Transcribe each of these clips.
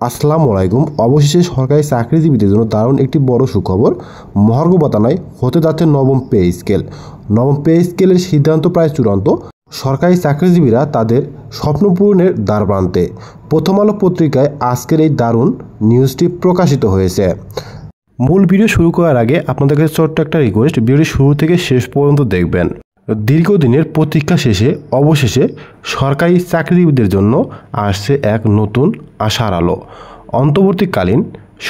আসসালামু আলাইকুম। অবশেষে সরকারি চাকরিজীবীদের জন্য দারুণ একটি বড় সুখবর। মহার্ঘ ভাতায় হতে যাচ্ছে নবম পে স্কেল। নবম পে স্কেলের সিদ্ধান্ত প্রায় চূড়ান্ত। সরকারি চাকরিজীবীরা তাদের স্বপ্ন পূরণের দ্বারপ্রান্তে। প্রথম আলো পত্রিকায় আজকের এই দারুণ নিউজটি প্রকাশিত হয়েছে। মূল ভিডিও শুরু করার আগে আপনাদের কাছে ছোট্ট একটা রিকোয়েস্ট, ভিডিওটি শুরু থেকে শেষ পর্যন্ত দেখবেন। দীর্ঘদিনের প্রতীক্ষা শেষে অবশেষে সরকারি চাকরিজীবীদের জন্য আসছে এক নতুন আশার আলো। অন্তর্বর্তীকালীন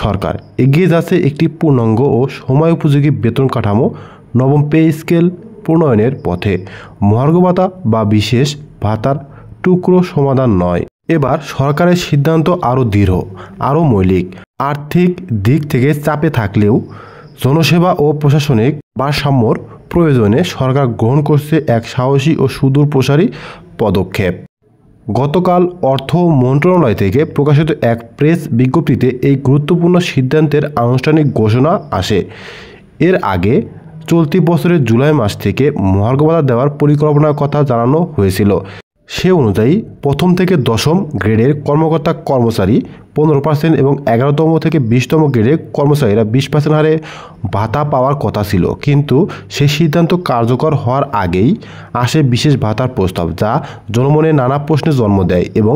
সরকার এগিয়ে যাচ্ছে একটি পূর্ণাঙ্গ ও সময় উপযোগী বেতন কাঠামো নবম পে স্কেল প্রণয়নের পথে। মহার্ঘ ভাতা বা বিশেষ ভাতার টুকরো সমাধান নয়। এবার সরকারের সিদ্ধান্ত আরও দৃঢ়, আরও মৌলিক। আর্থিক দিক থেকে চাপে থাকলেও জনসেবা ও প্রশাসনিক ভারসাম্যর প্রয়োজনে সরকার গ্রহণ করছে এক সাহসী ও সুদূরপ্রসারী পদক্ষেপ। গতকাল অর্থ মন্ত্রণালয় থেকে প্রকাশিত এক প্রেস বিজ্ঞপ্তিতে এই গুরুত্বপূর্ণ সিদ্ধান্তের আনুষ্ঠানিক ঘোষণা আসে। এর আগে চলতি বছরের জুলাই মাস থেকে মহার্ঘ ভাতা দেওয়ার পরিকল্পনার কথা জানানো হয়েছিল। সে অনুযায়ী প্রথম থেকে দশম গ্রেডের কর্মকর্তা কর্মচারী 15% এবং 11তম থেকে 20তম গ্রেডের কর্মচারীরা 20% হারে ভাতা পাওয়ার কথা ছিল। কিন্তু সেই সিদ্ধান্ত কার্যকর হওয়ার আগেই আসে বিশেষ ভাতার প্রস্তাব, যা জনমনে নানা প্রশ্নের জন্ম দেয় এবং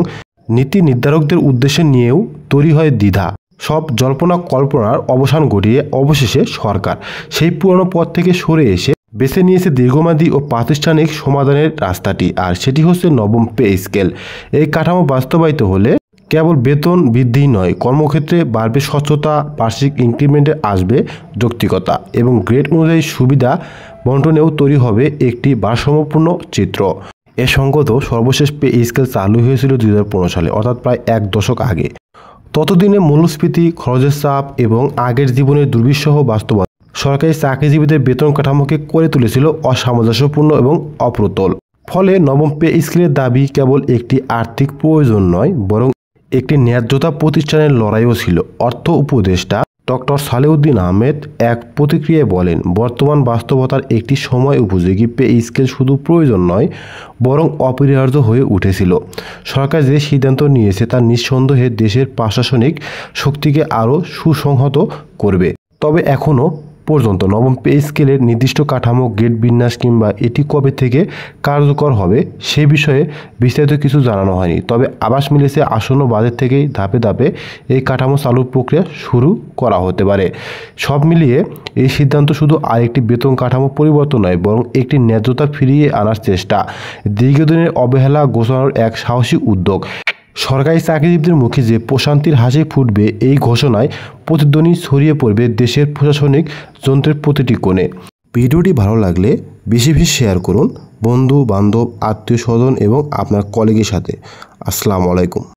নীতি নির্ধারকদের উদ্দেশ্যে নিয়েও তৈরি হয় দ্বিধা। সব জল্পনা কল্পনার অবসান ঘটিয়ে অবশেষে সরকার সেই পুরনো পথ থেকে সরে এসে বেছে নিয়েছে দীর্ঘমেয়াদী ও প্রাতিষ্ঠানিক সমাধানের রাস্তাটি, আর সেটি হচ্ছে নবম পে স্কেল। এই কাঠামো বাস্তবায়িত হলে কেবল বেতন বৃদ্ধি নয়, কর্মক্ষেত্রে বাড়বে স্বচ্ছতা, বার্ষিক ইনক্রিমেন্টে আসবে যৌক্তিকতা এবং গ্রেড অনুযায়ী সুবিধা বন্টনেও তৈরি হবে একটি ভারসাম্যপূর্ণ চিত্র। এ সঙ্গত সর্বশেষ পে স্কেল চালু হয়েছিল 2015 সালে, অর্থাৎ প্রায় এক দশক আগে। ততদিনে মূল্যস্ফীতি, খরচের চাপ এবং আগের জীবনের দুর্বিষহ বাস্তবতা সরকারি চাকরিজীবীদের বেতন কাঠামোকে করে তুলেছিল অসামঞ্জস্যপূর্ণ এবং অপ্রতুল। ফলে নবম পে স্কেলের দাবি কেবল একটি আর্থিক প্রয়োজন নয়, বরং একটি ন্যায্যতা প্রতিষ্ঠানের লড়াইও ছিল। অর্থ উপদেষ্টা ডক্টর সালেউদ্দিন আহমেদ এক প্রতিক্রিয়ায় বলেন, বর্তমান বাস্তবতার একটি সময় উপযোগী পে স্কেল শুধু প্রয়োজন নয়, বরং অপরিহার্য হয়ে উঠেছিল। সরকার যে সিদ্ধান্ত নিয়েছে তা নিঃসন্দেহে দেশের প্রশাসনিক শক্তিকে আরও সুসংহত করবে। তবে এখনও পর্যন্ত নবম পে স্কেলের নির্দিষ্ট কাঠামো, গ্রেড বিন্যাস কিংবা এটি কবে থেকে কার্যকর হবে সে বিষয়ে বিস্তারিত কিছু জানানো হয়নি। তবে আভাস মিলেছে আসন্ন বাজেট থেকেই ধাপে ধাপে এই কাঠামো চালুর প্রক্রিয়া শুরু করা হতে পারে। সব মিলিয়ে এই সিদ্ধান্ত শুধু আরেকটি বেতন কাঠামো পরিবর্তন নয়, বরং একটি ন্যায্যতা ফিরিয়ে আনার চেষ্টা, দীর্ঘদিনের অবহেলা ঘোষণার এক সাহসী উদ্যোগ। সরকারি চাকরিজীবীদের মুখে যে প্রশান্তির হাসি ফুটবে এই ঘোষণায় প্রতিধ্বনি ছড়িয়ে পড়বে দেশের প্রশাসনিক যন্ত্রের প্রতিটি কোণে। ভিডিওটি ভালো লাগলে বেশি বেশি শেয়ার করুন বন্ধু বান্ধব, আত্মীয় স্বজন এবং আপনার কলিগের সাথে। আসসালামু আলাইকুম।